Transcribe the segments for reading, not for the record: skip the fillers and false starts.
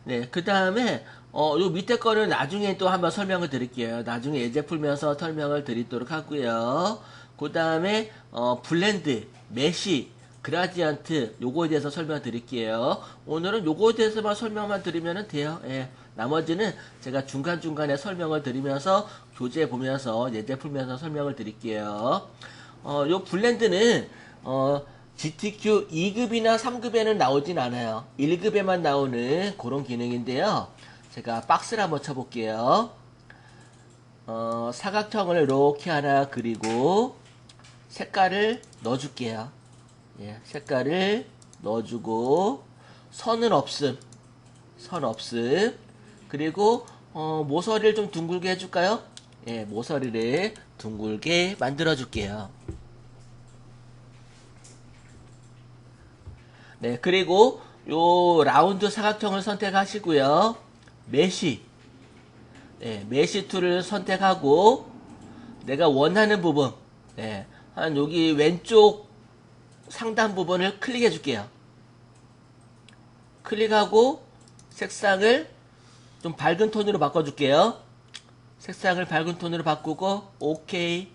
네, 그 다음에, 요 밑에 거는 나중에 또 한번 설명을 드릴게요. 나중에 예제 풀면서 설명을 드리도록 하고요. 그 다음에, 블렌드, 메쉬, 그라디언트, 요거에 대해서 설명드릴게요. 오늘은 요거에 대해서만 설명만 드리면 돼요. 예. 나머지는 제가 중간중간에 설명을 드리면서 교재 보면서 예제 풀면서 설명을 드릴게요. 요 블렌드는, GTQ 2급이나 3급에는 나오진 않아요. 1급에만 나오는 그런 기능인데요. 제가 박스를 한번 쳐볼게요. 사각형을 이렇게 하나 그리고 색깔을 넣어줄게요. 예, 색깔을 넣어주고 선은 없음. 선 없음. 그리고 모서리를 좀 둥글게 해줄까요? 예, 모서리를 둥글게 만들어줄게요. 네, 그리고 요 라운드 사각형을 선택하시고요. 메쉬, 네, 메쉬 툴을 선택하고 내가 원하는 부분, 네, 한 여기 왼쪽 상단 부분을 클릭해 줄게요. 클릭하고 색상을 좀 밝은 톤으로 바꿔줄게요. 색상을 밝은 톤으로 바꾸고 오케이.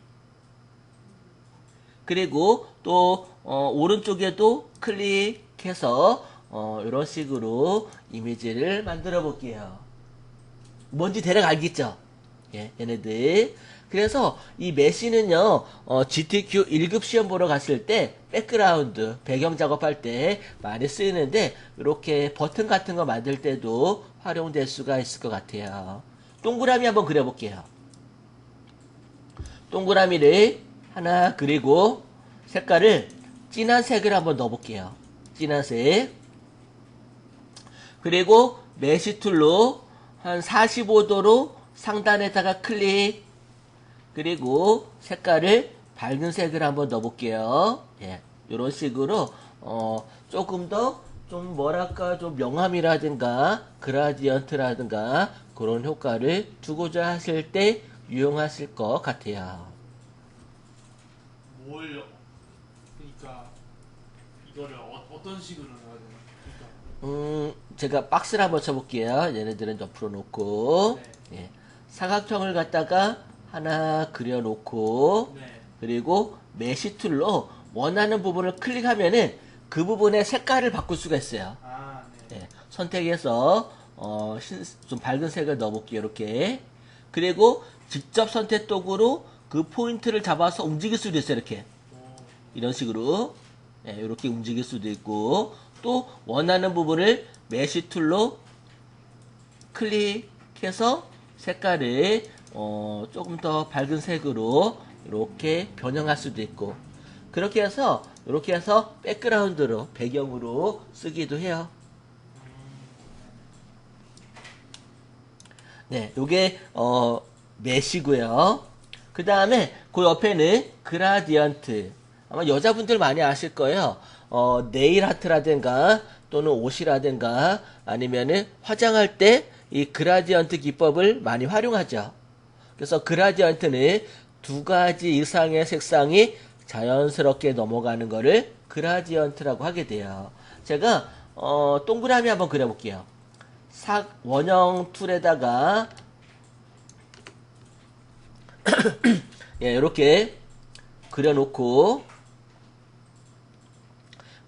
그리고 또 오른쪽에도 클릭해서 이런 식으로 이미지를 만들어 볼게요. 뭔지 대략 알겠죠? 예, 얘네들. 그래서 이 메시는요, GTQ 1급 시험 보러 갔을 때 백그라운드, 배경 작업할 때 많이 쓰이는데 이렇게 버튼 같은 거 만들 때도 활용될 수가 있을 것 같아요. 동그라미 한번 그려볼게요. 동그라미를 하나 그리고 색깔을 진한 색을 한번 넣어볼게요. 진한 색. 그리고 메시 툴로 한 45도로 상단에다가 클릭. 그리고 색깔을 밝은 색을 한번 넣어볼게요. 예, 이런 식으로 조금 더 좀 뭐랄까 좀 명암이라든가 그라디언트라든가 그런 효과를 두고자 하실 때 유용하실 것 같아요. 뭘 그러니까 이거를 어떤 식으로 해야 되나? 제가 박스를 한번 쳐볼게요. 얘네들은 옆으로 놓고, 그러니까 예. 사각형을 갖다가 하나 그려놓고, 네. 그리고 메시 툴로 원하는 부분을 클릭하면은 그 부분의 색깔을 바꿀 수가 있어요. 아, 네. 예. 선택해서, 좀 밝은 색을 넣어볼게요. 이렇게. 그리고 직접 선택 도구로 그 포인트를 잡아서 움직일 수도 있어요. 이렇게. 오, 이런 식으로 예, 이렇게 움직일 수도 있고 또 원하는 부분을 메시 툴로 클릭해서 색깔을 조금 더 밝은 색으로 이렇게 변형할 수도 있고 그렇게 해서 이렇게 해서 백그라운드로 배경으로 쓰기도 해요. 네, 요게 메시고요. 그 다음에 그 옆에는 그라디언트. 아마 여자분들 많이 아실 거예요. 네일 아트라든가 또는 옷이라든가 아니면은 화장할 때 이 그라디언트 기법을 많이 활용하죠. 그래서 그라디언트는 두 가지 이상의 색상이 자연스럽게 넘어가는 거를 그라디언트라고 하게 돼요. 제가 동그라미 한번 그려볼게요. 원형 툴에다가 예, 이렇게 그려놓고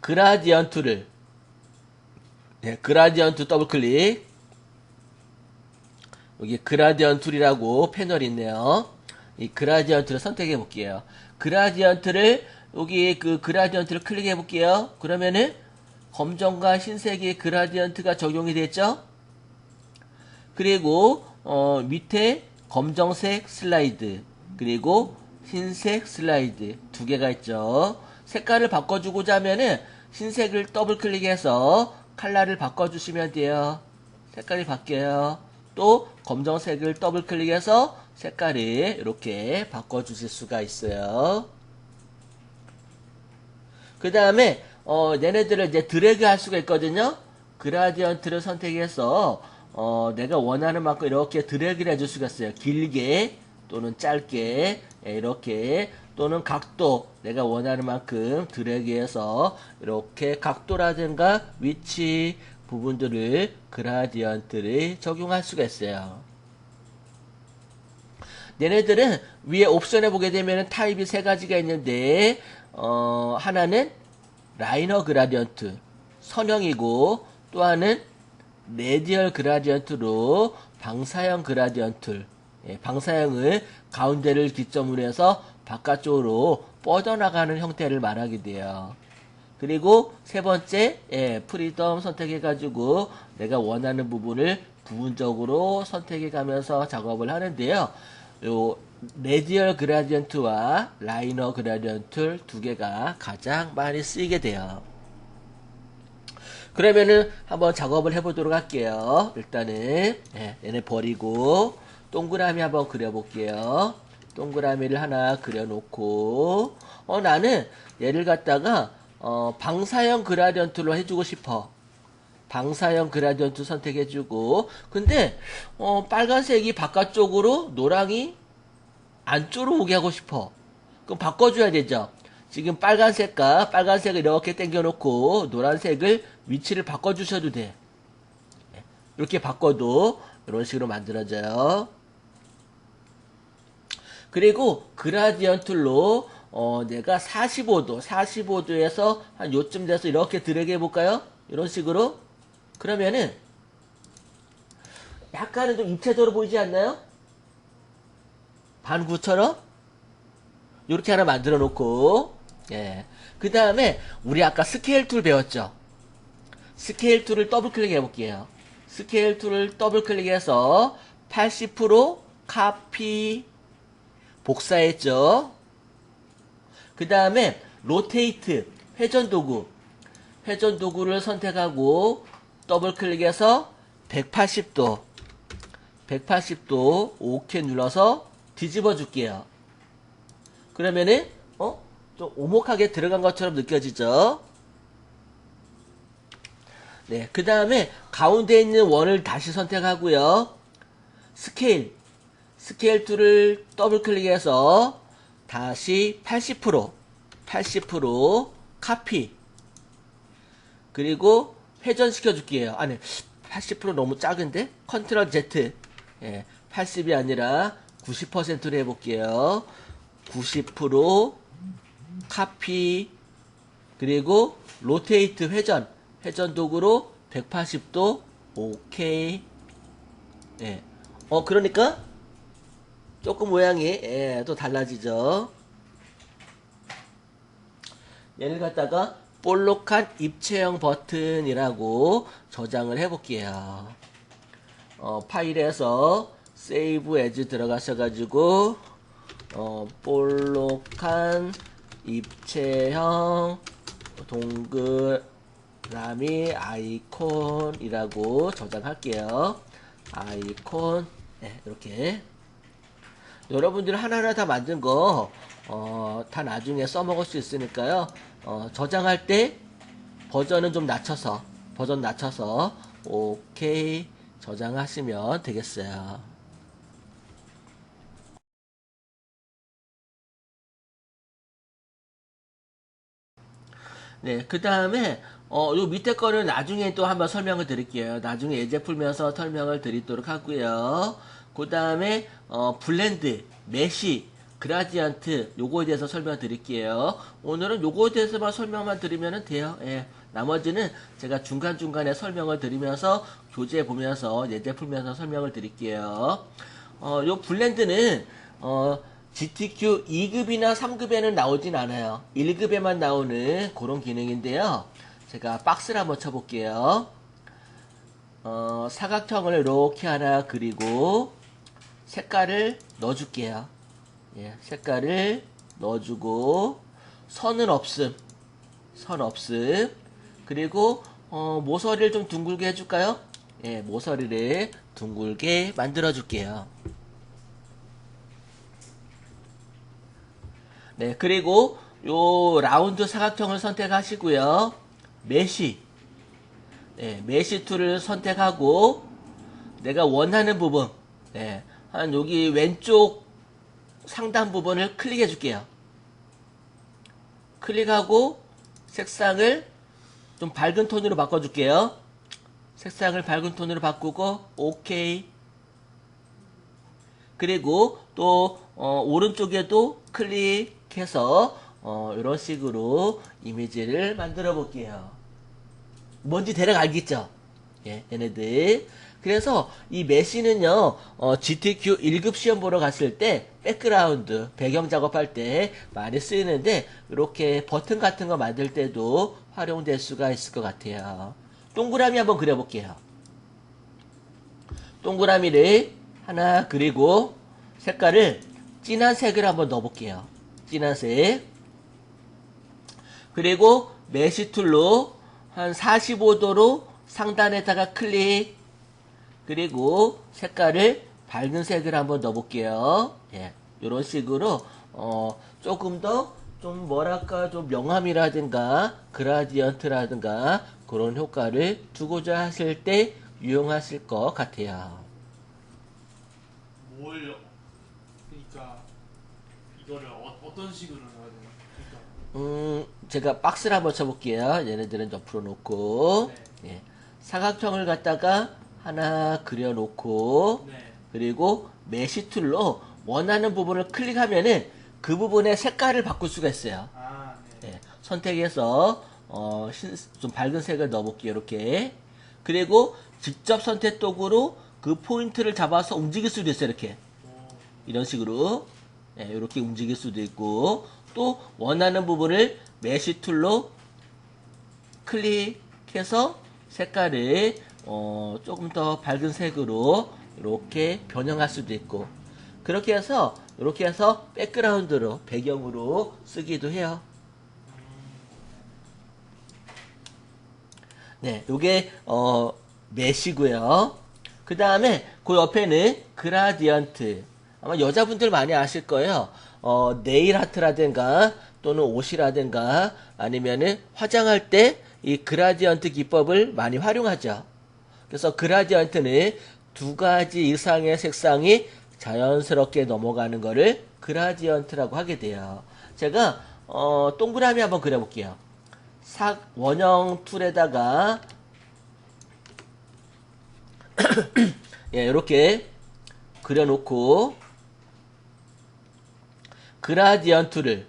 그라디언트를 예, 그라디언트 더블 클릭 여기 그라디언트 툴이라고 패널이 있네요. 이 그라디언트를 선택해 볼게요. 그라디언트를 여기 그 그라디언트를 클릭해 볼게요. 그러면은 검정과 흰색의 그라디언트가 적용이 됐죠? 그리고 밑에 검정색 슬라이드 그리고 흰색 슬라이드 두 개가 있죠. 색깔을 바꿔주고자 하면은 흰색을 더블 클릭해서 컬러를 바꿔주시면 돼요. 색깔이 바뀌어요. 또 검정색을 더블 클릭해서 색깔을 이렇게 바꿔주실 수가 있어요. 그 다음에 얘네들을 이제 드래그 할 수가 있거든요. 그라디언트를 선택해서 내가 원하는 만큼 이렇게 드래그를 해줄 수가 있어요. 길게 또는 짧게 이렇게 또는 각도 내가 원하는 만큼 드래그해서 이렇게 각도라든가 위치 부분들을 그라디언트를 적용할 수가 있어요. 얘네들은 위에 옵션에 보게 되면 타입이 세 가지가 있는데 하나는 라이너 그라디언트 선형이고, 또 하나는 레디얼 그라디언트로 방사형 그라디언트, 방사형을 가운데를 기점으로 해서 바깥쪽으로 뻗어나가는 형태를 말하게 돼요. 그리고 세 번째, 프리덤 선택해가지고 내가 원하는 부분을 부분적으로 선택해가면서 작업을 하는데요. 요 레디얼 그라디언트와 라이너 그라디언트 두 개가 가장 많이 쓰이게 돼요. 그러면은 한번 작업을 해보도록 할게요. 일단은 얘네 버리고 동그라미 한번 그려볼게요. 동그라미를 하나 그려놓고 나는 얘를 갖다가 방사형 그라디언트로 해주고 싶어. 방사형 그라디언트 선택해주고, 근데 빨간색이 바깥쪽으로 노랑이 안쪽으로 오게 하고 싶어. 그럼 바꿔줘야 되죠. 지금 빨간색을 이렇게 당겨놓고 노란색을 위치를 바꿔주셔도 돼. 이렇게 바꿔도 이런 식으로 만들어져요. 그리고 그라디언트로 내가 45도에서 한 요쯤 돼서 이렇게 드래그 해볼까요? 이런 식으로. 그러면은 약간은 좀 입체적으로 보이지 않나요? 반구처럼 이렇게 하나 만들어 놓고, 그 다음에 우리 아까 스케일 툴 배웠죠? 스케일 툴을 더블 클릭 해볼게요. 스케일 툴을 더블 클릭해서 80% 카피 복사했죠? 그 다음에 로테이트 회전 도구를 선택하고 더블 클릭해서 180도 오케이 눌러서 뒤집어 줄게요. 그러면은 좀 오목하게 들어간 것처럼 느껴지죠? 네, 그 다음에 가운데 있는 원을 다시 선택하고요. 스케일 툴을 더블 클릭해서 다시 80% 카피, 그리고 회전시켜 줄게요. 아니, 80% 너무 작은데? 컨트롤 Z. 80이 아니라 90%로 해볼게요. 90% 카피, 그리고 로테이트 회전 도구로 180도 오케이. 그러니까 조금 모양이 또 달라지죠. 얘를 갖다가 볼록한 입체형 버튼이라고 저장을 해볼게요. 파일에서 세이브 에즈 들어가셔가지고 볼록한 입체형 동그라미 아이콘이라고 저장할게요. 아이콘. 이렇게 여러분들 하나하나 다 만든 거 다 나중에 써먹을 수 있으니까요. 저장할 때 버전 낮춰서 오케이 저장하시면 되겠어요. 네, 그 다음에 요 밑에 거는 나중에 또 한번 설명을 드릴게요. 나중에 예제 풀면서 설명을 드리도록 하고요. 그 다음에 블렌드, 메시, 그라디언트 요거에 대해서 설명드릴게요. 오늘은 요거에 대해서만 설명만 드리면 돼요. 나머지는 제가 중간중간에 설명을 드리면서 교재 보면서 예제 풀면서 설명을 드릴게요. 요 블렌드는 GTQ 2급이나 3급에는 나오진 않아요. 1급에만 나오는 그런 기능인데요. 제가 박스를 한번 쳐볼게요. 사각형을 이렇게 하나 그리고 색깔을 넣어줄게요. 색깔을 넣어주고 선은 없음. 그리고 모서리를 좀 둥글게 해줄까요? 모서리를 둥글게 만들어줄게요. 네, 그리고 요 라운드 사각형을 선택하시고요. 메시 툴을 선택하고 내가 원하는 부분, 한 여기 왼쪽 상단 부분을 클릭해 줄게요. 클릭하고 색상을 좀 밝은 톤으로 바꿔줄게요. 색상을 밝은 톤으로 바꾸고 오케이. 그리고 또 오른쪽에도 클릭해서 이런 식으로 이미지를 만들어 볼게요. 뭔지 대략 알겠죠? 예, 얘네들. 그래서 이 메시는요, GTQ 1급 시험 보러 갔을 때 백그라운드, 배경 작업할 때 많이 쓰이는데 이렇게 버튼 같은 거 만들 때도 활용될 수가 있을 것 같아요. 동그라미 한번 그려볼게요. 동그라미를 하나 그리고 색깔을 진한 색을 한번 넣어볼게요. 진한 색. 그리고 메시 툴로 한 45도로 상단에다가 클릭. 그리고 색깔을 밝은 색을 한번 넣어볼게요. 예, 이런 식으로 조금 더 좀 뭐랄까 좀 명암이라든가 그라디언트라든가 그런 효과를 주고자 하실 때 유용하실 것 같아요. 뭘 그러니까 이거를 어떤 식으로 해야 되나? 그러니까 제가 박스를 한번 쳐볼게요. 얘네들은 옆으로 놓고 네. 예, 사각형을 갖다가 하나 그려놓고 네. 그리고 메시 툴로 원하는 부분을 클릭하면은 그 부분의 색깔을 바꿀 수가 있어요. 아, 네. 예, 선택해서 좀 밝은 색을 넣어볼게요. 이렇게. 그리고 직접 선택 도구로 그 포인트를 잡아서 움직일 수도 있어요. 이렇게. 오, 이런 식으로 예, 이렇게 움직일 수도 있고 또 원하는 부분을 메시 툴로 클릭해서 색깔을 조금 더 밝은 색으로 이렇게 변형할 수도 있고 그렇게 해서 이렇게 해서 백그라운드로 배경으로 쓰기도 해요. 네, 요게 메시고요. 그 다음에 그 옆에는 그라디언트. 아마 여자분들 많이 아실 거예요. 네일 아트라든가 또는 옷이라든가 아니면은 화장할 때 이 그라디언트 기법을 많이 활용하죠. 그래서 그라디언트는 두 가지 이상의 색상이 자연스럽게 넘어가는 거를 그라디언트라고 하게 돼요. 제가 동그라미 한번 그려볼게요. 원형 툴에다가 예, 이렇게 그려놓고 그라디언트를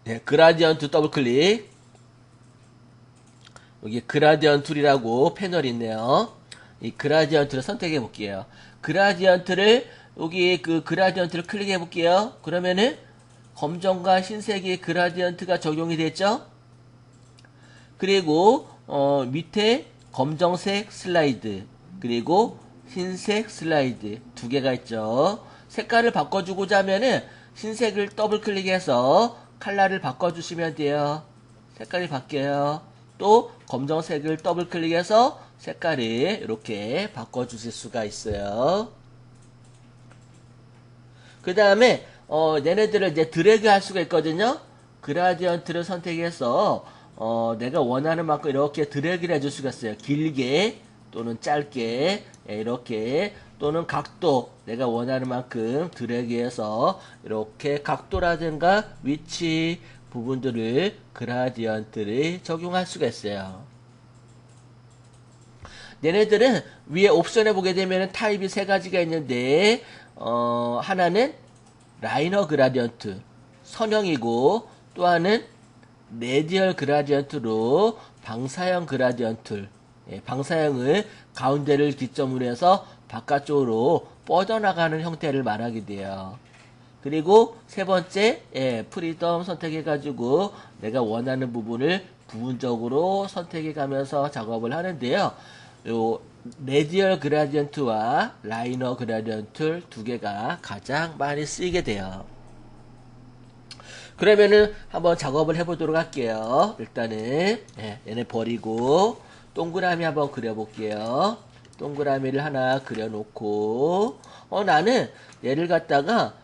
예, 그라디언트 더블 클릭 여기 그라디언트 툴이라고 패널이 있네요. 이 그라디언트를 선택해 볼게요. 그라디언트를 여기 그 그라디언트를 클릭해 볼게요. 그러면은 검정과 흰색의 그라디언트가 적용이 됐죠? 그리고 밑에 검정색 슬라이드 그리고 흰색 슬라이드 두 개가 있죠. 색깔을 바꿔주고자 하면은 흰색을 더블 클릭해서 컬러를 바꿔주시면 돼요. 색깔이 바뀌어요. 또 검정색을 더블 클릭해서 색깔을 이렇게 바꿔주실 수가 있어요. 그 다음에 얘네들을 이제 드래그 할 수가 있거든요. 그라디언트를 선택해서 내가 원하는 만큼 이렇게 드래그를 해줄 수가 있어요. 길게 또는 짧게 이렇게 또는 각도 내가 원하는 만큼 드래그해서 이렇게 각도라든가 위치 부분들을 그라디언트를 적용할 수가 있어요. 얘네들은 위에 옵션에 보게 되면 타입이 세 가지가 있는데 하나는 라이너 그라디언트 선형이고 또 하나는 레디얼 그라디언트로 방사형 그라디언트 방사형을 가운데를 기점으로 해서 바깥쪽으로 뻗어나가는 형태를 말하게 돼요. 그리고 세 번째 프리덤 선택해가지고 내가 원하는 부분을 부분적으로 선택해가면서 작업을 하는데요. 요 레디얼 그라디언트와 라이너 그라디언트 두 개가 가장 많이 쓰이게 돼요. 그러면은 한번 작업을 해보도록 할게요. 일단은 얘네 버리고 동그라미 한번 그려볼게요. 동그라미를 하나 그려놓고 나는 얘를 갖다가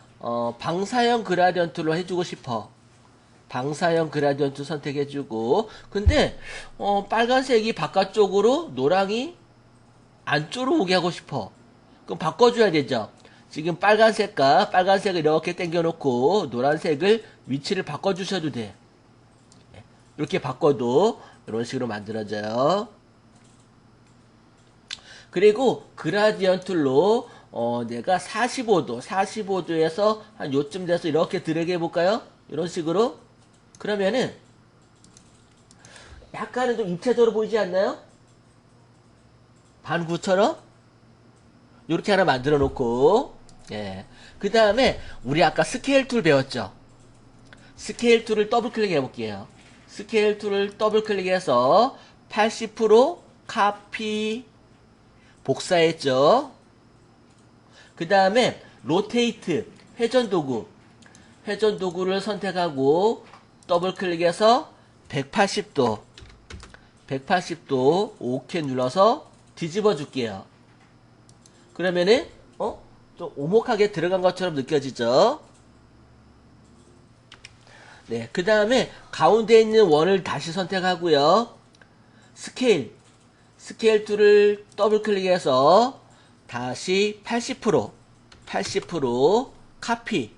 방사형 그라디언트로 해주고 싶어. 방사형 그라디언트 선택해주고 근데 빨간색이 바깥쪽으로 노랑이 안쪽으로 오게 하고 싶어. 그럼 바꿔줘야 되죠. 지금 빨간색과 빨간색을 이렇게 당겨놓고 노란색을 위치를 바꿔주셔도 돼. 이렇게 바꿔도 이런 식으로 만들어져요. 그리고 그라디언트로 내가 45도에서 한 요쯤 돼서 이렇게 드래그 해볼까요? 이런 식으로. 그러면은 약간은 좀 입체적으로 보이지 않나요? 반구처럼? 이렇게 하나 만들어 놓고, 예. 그 다음에 우리 아까 스케일 툴 배웠죠? 스케일 툴을 더블 클릭 해볼게요. 스케일 툴을 더블 클릭해서 80% 카피 복사했죠? 그 다음에 로테이트 회전 도구를 선택하고 더블 클릭해서 180도 오케이 눌러서 뒤집어 줄게요. 그러면은 좀 오목하게 들어간 것처럼 느껴지죠? 네, 그 다음에 가운데 있는 원을 다시 선택하고요. 스케일 툴을 더블 클릭해서 다시 80% 카피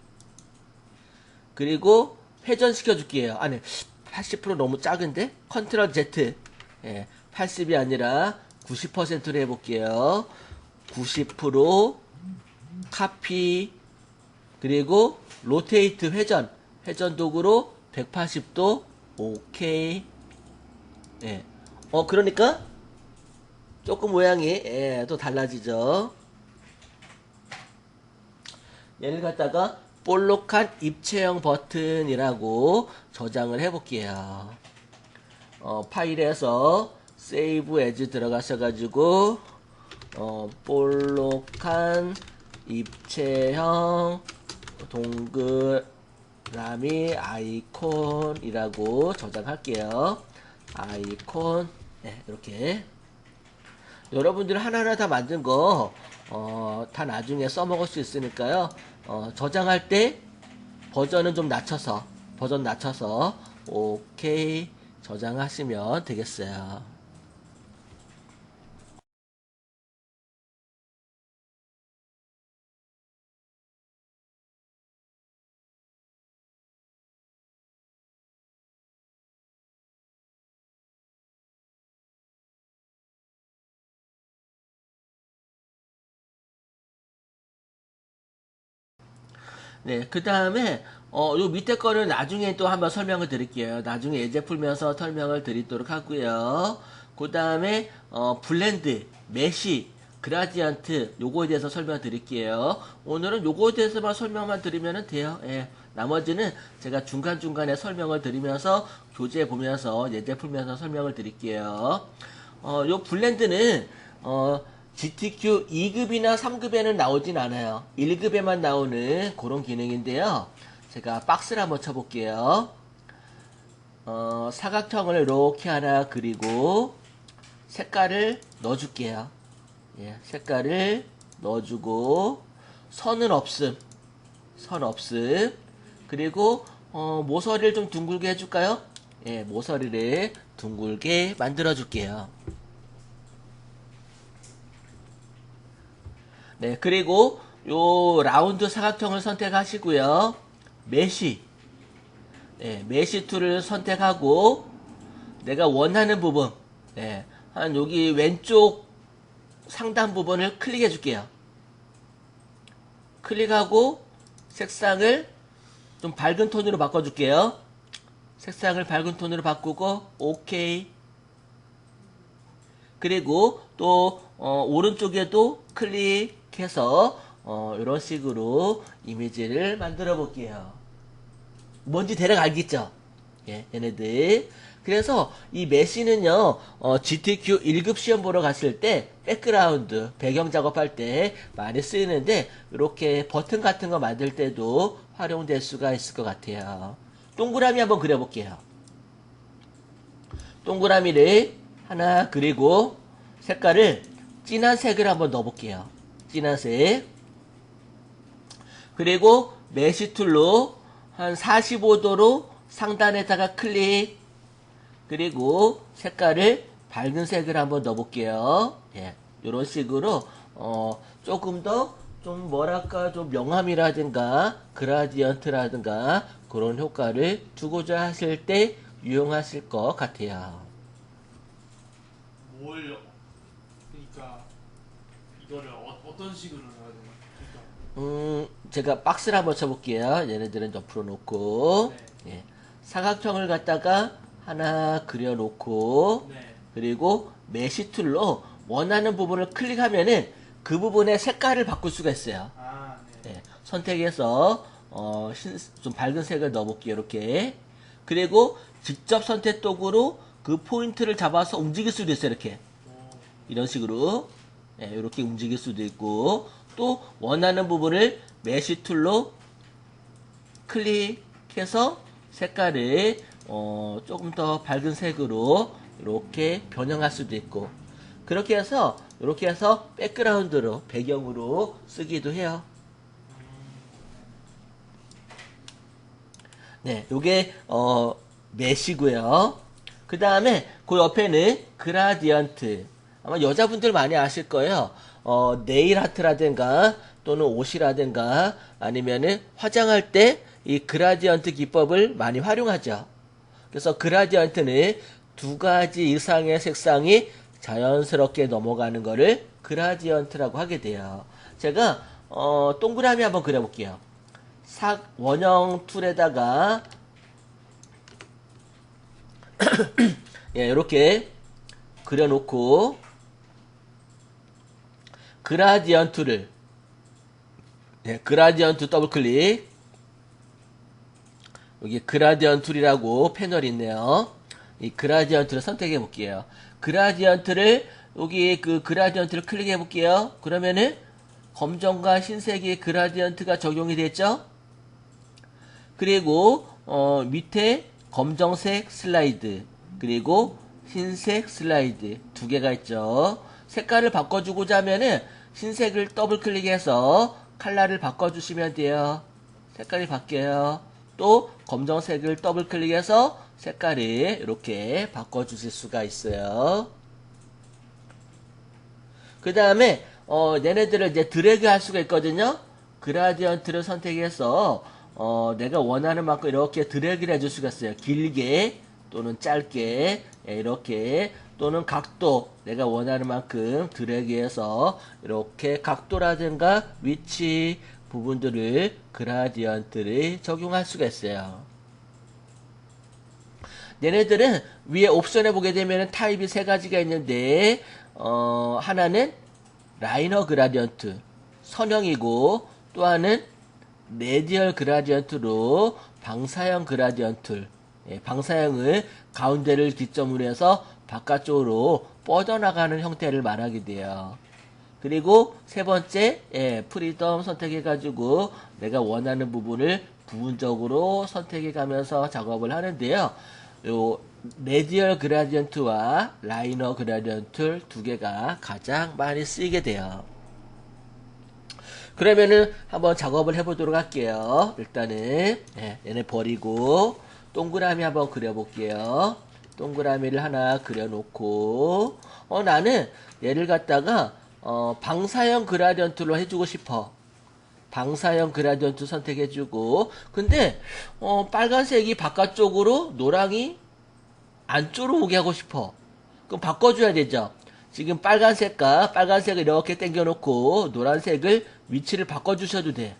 그리고 회전시켜 줄게요. 아니 80% 너무 작은데? 컨트롤 Z 80이 아니라 90%로 해볼게요. 90% 카피 그리고 로테이트 회전 도구로 180도 오케이. 그러니까 조금 모양이 또 달라지죠. 얘를 갖다가 볼록한 입체형 버튼이라고 저장을 해볼게요. 파일에서 세이브 에즈 들어가셔가지고 볼록한 입체형 동그라미 아이콘이라고 저장할게요. 아이콘 이렇게 여러분들 하나하나 다 만든 거 다 나중에 써먹을 수 있으니까요. 저장할 때 버전 낮춰서 오케이 저장하시면 되겠어요. 네, 그 다음에, 요 밑에 거는 나중에 또 한번 설명을 드릴게요. 나중에 예제 풀면서 설명을 드리도록 하고요. 그 다음에, 블렌드, 메시, 그라디언트, 요거에 대해서 설명 드릴게요. 오늘은 요거에 대해서만 설명만 드리면 돼요. 예. 나머지는 제가 중간중간에 설명을 드리면서 교재 보면서 예제 풀면서 설명을 드릴게요. 요 블렌드는, GTQ 2급이나 3급에는 나오진 않아요. 1급에만 나오는 그런 기능인데요. 제가 박스를 한번 쳐볼게요. 사각형을 이렇게 하나 그리고 색깔을 넣어줄게요. 예, 색깔을 넣어주고 선은 없음. 그리고 모서리를 좀 둥글게 해줄까요? 예, 모서리를 둥글게 만들어줄게요. 네, 그리고 요 라운드 사각형을 선택하시고요. 메시 툴을 선택하고 내가 원하는 부분, 한 여기 왼쪽 상단 부분을 클릭해 줄게요. 클릭하고 색상을 좀 밝은 톤으로 바꿔줄게요. 색상을 밝은 톤으로 바꾸고 오케이. 그리고 또 오른쪽에도 클릭해서 이런 식으로 이미지를 만들어 볼게요. 뭔지 대략 알겠죠? 예, 얘네들. 그래서 이 메시는요, GTQ 1급 시험 보러 갔을 때 백그라운드, 배경 작업할 때 많이 쓰이는데 이렇게 버튼 같은 거 만들 때도 활용될 수가 있을 것 같아요. 동그라미 한번 그려볼게요. 동그라미를 하나 그리고 색깔을 진한 색을 한번 넣어볼게요. 진한 색. 그리고 메시 툴로 한 45도로 상단에다가 클릭. 그리고 색깔을 밝은 색을 한번 넣어볼게요. 예, 이런 식으로 조금 더 좀 뭐랄까 좀 명암이라든가 그라디언트라든가 그런 효과를 두고자 하실 때 유용하실 것 같아요. 뭘 그러니까 이거를 어떤 식으로 해야 되나? 제가 박스를 한번 쳐볼게요. 얘네들은 옆으로 놓고, 네. 예. 사각형을 갖다가 하나 그려놓고, 네. 그리고 메시 툴로 원하는 부분을 클릭하면은 그 부분의 색깔을 바꿀 수가 있어요. 아, 네. 예. 선택해서, 좀 밝은 색을 넣어볼게요. 이렇게. 그리고 직접 선택 도구로 그 포인트를 잡아서 움직일 수도 있어요. 이렇게. 오, 이런 식으로. 예, 이렇게 움직일 수도 있고, 또 원하는 부분을 메시 툴로 클릭해서 색깔을 조금 더 밝은 색으로 이렇게 변형할 수도 있고, 그렇게 해서 이렇게 해서 백그라운드로 배경으로 쓰기도 해요. 네, 요게 메시고요. 그 다음에 그 옆에는 그라디언트. 아마 여자분들 많이 아실 거예요. 네일 아트라든가 또는 옷이라든가 아니면은 화장할 때 이 그라디언트 기법을 많이 활용하죠. 그래서 그라디언트는 두 가지 이상의 색상이 자연스럽게 넘어가는 거를 그라디언트라고 하게 돼요. 제가 동그라미 한번 그려볼게요. 원형 툴에다가 예, 이렇게 그려놓고 그라디언트를 그라디언트 더블 클릭. 여기 그라디언트 툴이라고 패널이 있네요. 이 그라디언트를 선택해 볼게요. 그라디언트를 여기 그 그라디언트를 클릭해 볼게요. 그러면은 검정과 흰색의 그라디언트가 적용이 됐죠? 그리고 밑에 검정색 슬라이드 그리고 흰색 슬라이드 두 개가 있죠. 색깔을 바꿔주고자 하면은 흰색을 더블 클릭해서 컬러를 바꿔주시면 돼요. 색깔이 바뀌어요. 또 검정색을 더블 클릭해서 색깔을 이렇게 바꿔주실 수가 있어요. 그 다음에 얘네들을 이제 드래그 할 수가 있거든요. 그라디언트를 선택해서 내가 원하는 만큼 이렇게 드래그를 해줄 수가 있어요. 길게 또는 짧게 이렇게 또는 각도 내가 원하는 만큼 드래그해서 이렇게 각도라든가 위치 부분들을 그라디언트를 적용할 수가 있어요. 얘네들은 위에 옵션에 보게 되면 타입이 세 가지가 있는데 하나는 라이너 그라디언트 선형이고 또 하나는 레디얼 그라디언트로 방사형 그라디언트 방사형을 가운데를 기점으로 해서 바깥쪽으로 뻗어나가는 형태를 말하게 돼요. 그리고 세 번째 프리덤 선택해가지고 내가 원하는 부분을 부분적으로 선택해가면서 작업을 하는데요. 요 레디얼 그라디언트와 라이너 그라디언트 두 개가 가장 많이 쓰이게 돼요. 그러면은 한번 작업을 해보도록 할게요. 일단은 얘네 버리고 동그라미 한번 그려볼게요. 동그라미를 하나 그려놓고 나는 얘를 갖다가 방사형 그라디언트로 해주고 싶어. 방사형 그라디언트 선택해주고 근데 빨간색이 바깥쪽으로 노랑이 안쪽으로 오게 하고 싶어. 그럼 바꿔줘야 되죠. 지금 빨간색을 이렇게 당겨놓고 노란색을 위치를 바꿔주셔도 돼.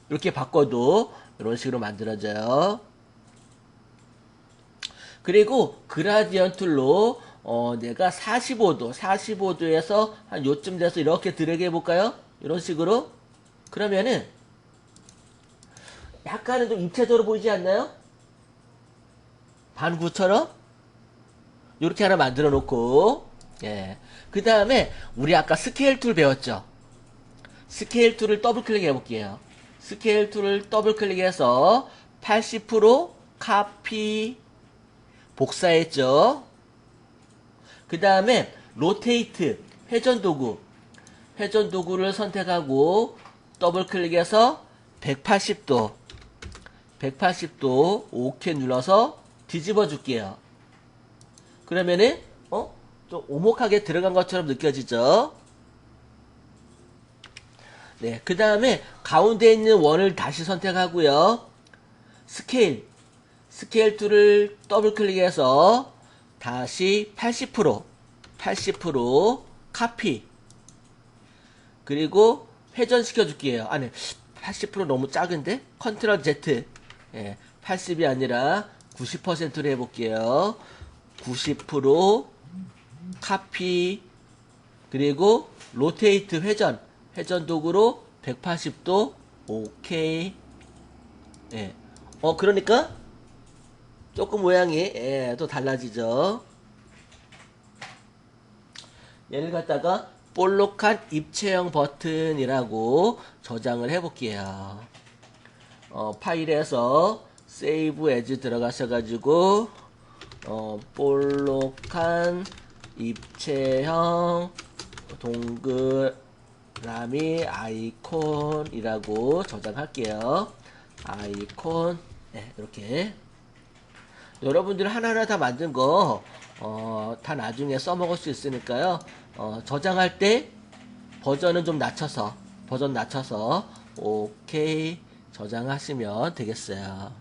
이렇게 바꿔도 이런 식으로 만들어져요. 그리고 그라디언트로 내가 45도에서 한 요쯤 돼서 이렇게 드래그 해볼까요? 이런 식으로. 그러면은 약간은 좀 입체적으로 보이지 않나요? 반구처럼? 이렇게 하나 만들어 놓고 그 다음에 우리 아까 스케일 툴 배웠죠? 스케일 툴을 더블 클릭 해볼게요. 스케일 툴을 더블 클릭해서 80% 카피 복사했죠? 그 다음에 로테이트 회전 도구를 선택하고 더블 클릭해서 180도 OK 눌러서 뒤집어 줄게요. 그러면은 좀 오목하게 들어간 것처럼 느껴지죠? 네, 그 다음에 가운데 있는 원을 다시 선택하고요. 스케일 툴을 더블 클릭해서 다시 80% 카피 그리고 회전시켜 줄게요. 아니, 80% 너무 작은데? 컨트롤 Z. 예, 80이 아니라 90%로 해볼게요. 90% 카피, 그리고 로테이트 회전 도구로 180도. 오케이. 예. 그러니까 조금 모양이 또 달라지죠. 얘를 갖다가 볼록한 입체형 버튼이라고 저장을 해볼게요. 파일에서 세이브 에즈 들어가셔가지고 볼록한 입체형 동그라미 아이콘이라고 저장할게요. 아이콘. 네, 이렇게 여러분들 하나하나 다 만든 거 다 나중에 써먹을 수 있으니까요. 저장할 때 버전 낮춰서 오케이 저장하시면 되겠어요.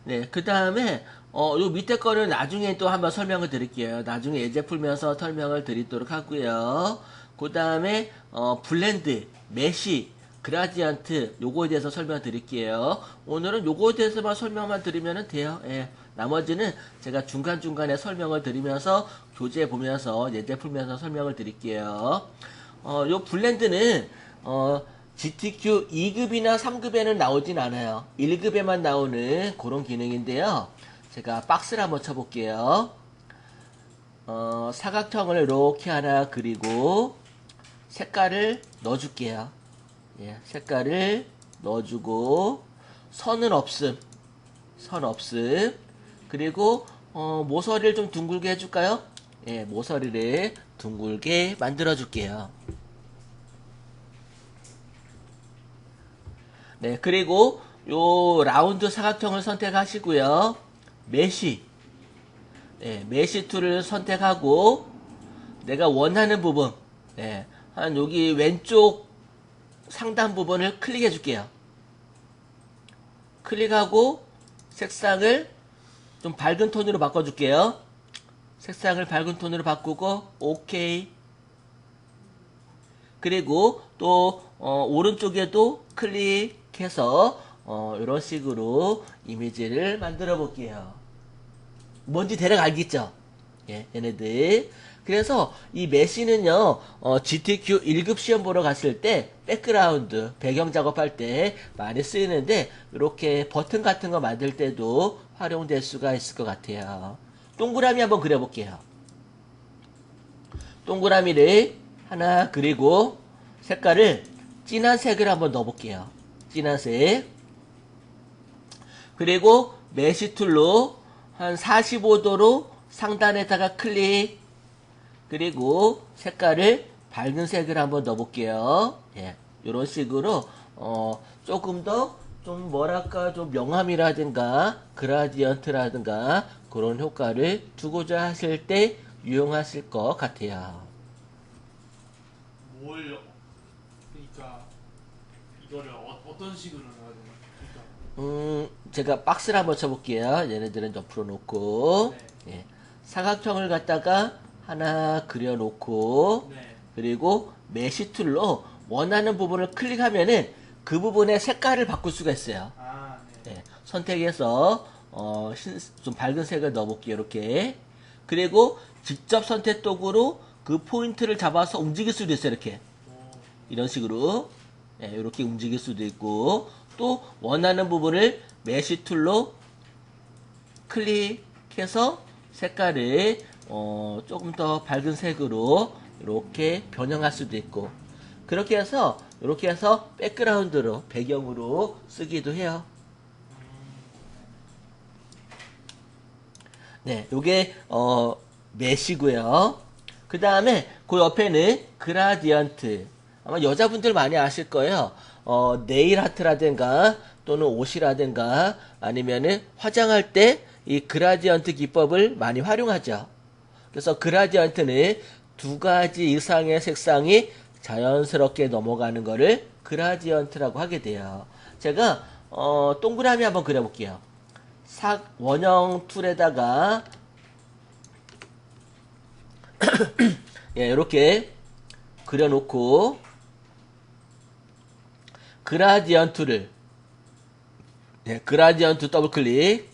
네, 그 다음에 요 밑에 거는 나중에 또 한번 설명을 드릴게요. 나중에 예제 풀면서 설명을 드리도록 하고요. 그 다음에 블렌드, 메쉬, 그라디언트 요거에 대해서 설명드릴게요. 오늘은 요거에 대해서만 설명만 드리면 돼요. 예. 나머지는 제가 중간중간에 설명을 드리면서 교재 보면서 예제 풀면서 설명을 드릴게요. 요 블렌드는 GTQ 2급이나 3급에는 나오진 않아요. 1급에만 나오는 그런 기능인데요. 제가 박스를 한번 쳐볼게요. 사각형을 이렇게 하나 그리고 색깔을 넣어줄게요. 예, 색깔을 넣어주고 선은 없음. 그리고 모서리를 좀 둥글게 해줄까요? 예, 모서리를 둥글게 만들어줄게요. 네, 그리고 요 라운드 사각형을 선택하시고요. 메쉬. 네, 메쉬 툴을 선택하고 내가 원하는 부분, 네, 한 여기 왼쪽 상단 부분을 클릭해 줄게요. 클릭하고 색상을 좀 밝은 톤으로 바꿔 줄게요. 색상을 밝은 톤으로 바꾸고 오케이. 그리고 또 오른쪽에도 클릭해서 이런 식으로 이미지를 만들어 볼게요. 뭔지 대략 알겠죠? 예, 얘네들. 그래서 이 메쉬는요, GTQ 1급 시험 보러 갔을 때 백그라운드, 배경 작업할 때 많이 쓰이는데 이렇게 버튼 같은 거 만들 때도 활용될 수가 있을 것 같아요. 동그라미 한번 그려볼게요. 동그라미를 하나 그리고 색깔을 진한 색을 한번 넣어볼게요. 진한 색. 그리고 메쉬 툴로 한 45도로 상단에다가 클릭. 그리고 색깔을 밝은 색을 한번 넣어볼게요. 예, 이런 식으로 조금 더 좀 뭐랄까 좀 명암이라든가 그라디언트라든가 그런 효과를 두고자 하실 때 유용하실 것 같아요. 그러니까 이거를 어떤 식으로 해야 되나? 제가 박스를 한번 쳐볼게요. 얘네들은 옆으로 놓고, 네. 예. 사각형을 갖다가 하나 그려놓고, 네. 그리고 메쉬 툴로 원하는 부분을 클릭하면은 그 부분의 색깔을 바꿀 수가 있어요. 네. 예. 선택해서, 좀 밝은 색을 넣어볼게요. 이렇게. 그리고 직접 선택 도구로 그 포인트를 잡아서 움직일 수도 있어요. 이렇게. 이런 식으로. 예, 이렇게 움직일 수도 있고, 또 원하는 부분을 메쉬 툴로 클릭해서 색깔을 조금 더 밝은 색으로 이렇게 변형할 수도 있고, 이렇게 해서 백그라운드로 배경으로 쓰기도 해요. 네, 요게 메쉬고요. 그 다음에 그 옆에는 그라디언트. 아마 여자분들 많이 아실 거예요. 네일 아트라든가 또는 옷이라든가 아니면은 화장할 때 이 그라디언트 기법을 많이 활용하죠. 그래서 그라디언트는 두 가지 이상의 색상이 자연스럽게 넘어가는 거를 그라디언트라고 하게 돼요. 제가 동그라미 한번 그려볼게요. 원형 툴에다가 예, 이렇게 그려놓고 그라디언트를 예, 그라디언트 더블클릭.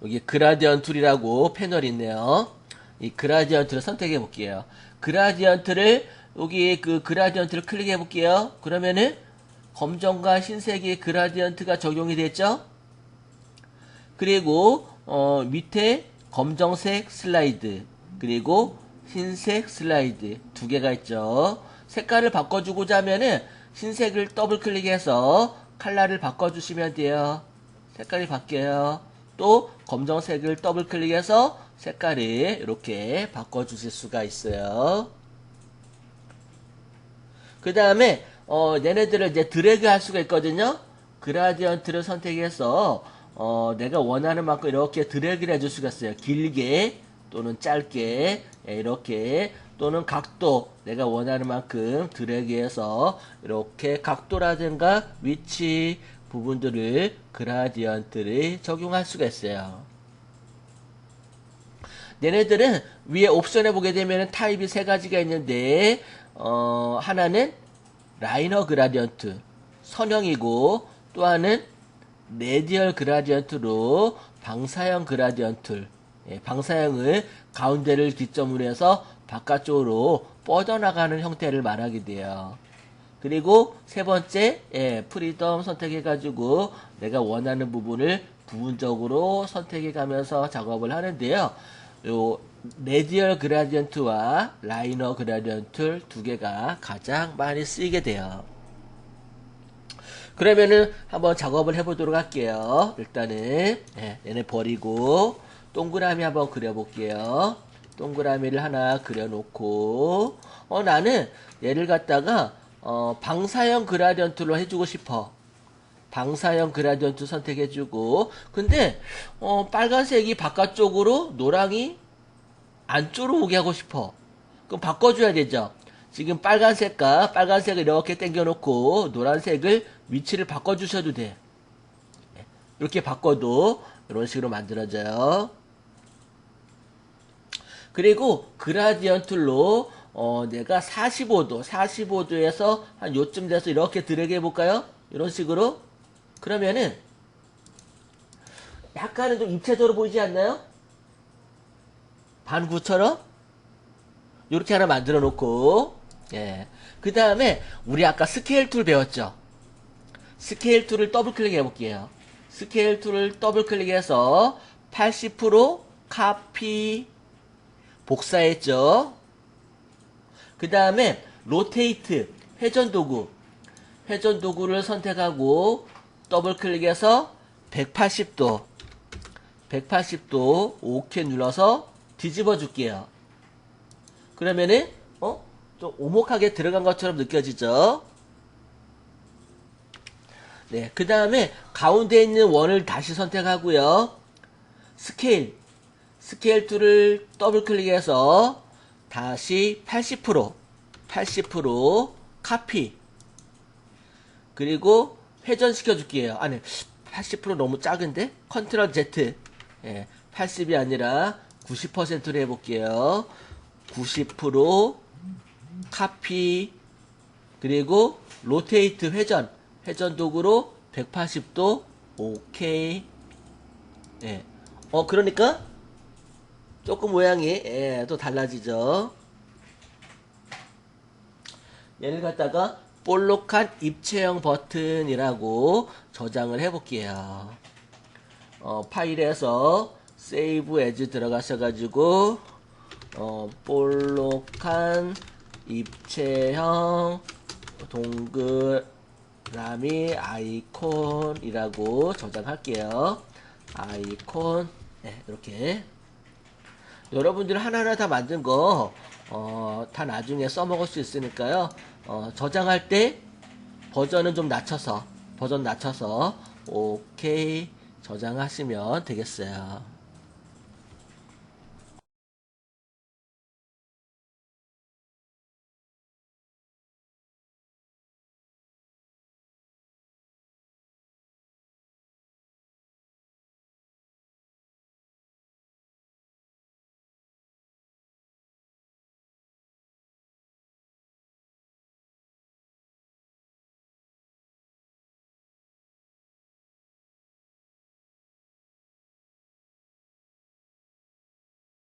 여기 그라디언트 툴이라고 패널이 있네요. 이 그라디언트를 선택해 볼게요. 그라디언트를 여기 그 그라디언트를 클릭해 볼게요. 그러면은 검정과 흰색의 그라디언트가 적용이 됐죠? 그리고 밑에 검정색 슬라이드 그리고 흰색 슬라이드 두 개가 있죠. 색깔을 바꿔주고자 하면은 흰색을 더블 클릭해서 컬러를 바꿔주시면 돼요. 색깔이 바뀌어요. 또 검정색을 더블 클릭해서 색깔을 이렇게 바꿔주실 수가 있어요. 그 다음에 얘네들을 이제 드래그 할 수가 있거든요. 그라디언트를 선택해서 내가 원하는 만큼 이렇게 드래그를 해줄 수가 있어요. 길게 또는 짧게 이렇게 또는 각도 내가 원하는 만큼 드래그해서 이렇게 각도라든가 위치 부분들을 그라디언트를 적용할 수가 있어요. 얘네들은 위에 옵션에 보게 되면 타입이 세 가지가 있는데 하나는 라이너 그라디언트 선형이고 또 하나는 레디얼 그라디언트로 방사형 그라디언트 방사형을 가운데를 기점으로 해서 바깥쪽으로 뻗어나가는 형태를 말하게 돼요. 그리고 세 번째 프리덤 선택해가지고 내가 원하는 부분을 부분적으로 선택해가면서 작업을 하는데요. 요 레디얼 그라디언트와 라이너 그라디언트 두 개가 가장 많이 쓰이게 돼요. 그러면은 한번 작업을 해보도록 할게요. 일단은 얘네 버리고 동그라미 한번 그려볼게요. 동그라미를 하나 그려놓고 나는 얘를 갖다가 방사형 그라디언트로 해주고 싶어. 방사형 그라디언트 선택해주고 근데 빨간색이 바깥쪽으로 노랑이 안쪽으로 오게 하고 싶어. 그럼 바꿔줘야 되죠. 지금 빨간색을 이렇게 당겨놓고 노란색을 위치를 바꿔주셔도 돼. 이렇게 바꿔도 이런 식으로 만들어져요. 그리고 그라디언트로 내가 45도에서 한 요쯤 돼서 이렇게 드래그 해볼까요? 이런 식으로. 그러면은 약간은 좀 입체적으로 보이지 않나요? 반구처럼? 이렇게 하나 만들어 놓고 그 다음에 우리 아까 스케일 툴 배웠죠? 스케일 툴을 더블 클릭 해볼게요. 스케일 툴을 더블 클릭해서 80% 카피 복사했죠? 그 다음에 로테이트 회전 도구를 선택하고 더블 클릭해서 180도 OK 눌러서 뒤집어 줄게요. 그러면은 좀 오목하게 들어간 것처럼 느껴지죠? 네, 그 다음에 가운데 있는 원을 다시 선택하고요. 스케일 툴을 더블 클릭해서 다시 80% 카피 그리고 회전시켜 줄게요. 아니 80% 너무 작은데? 컨트롤 Z 80이 아니라 90%로 해볼게요. 90% 카피 그리고 로테이트 회전 도구로 180도 오케이. 그러니까 조금 모양이 또 달라지죠. 얘를 갖다가 볼록한 입체형 버튼이라고 저장을 해볼게요. 파일에서 세이브 에즈 들어가셔가지고 볼록한 입체형 동그라미 아이콘이라고 저장할게요. 아이콘 이렇게 여러분들 하나하나 다 만든 거 다 나중에 써먹을 수 있으니까요. 저장할 때 버전 낮춰서 오케이 저장하시면 되겠어요.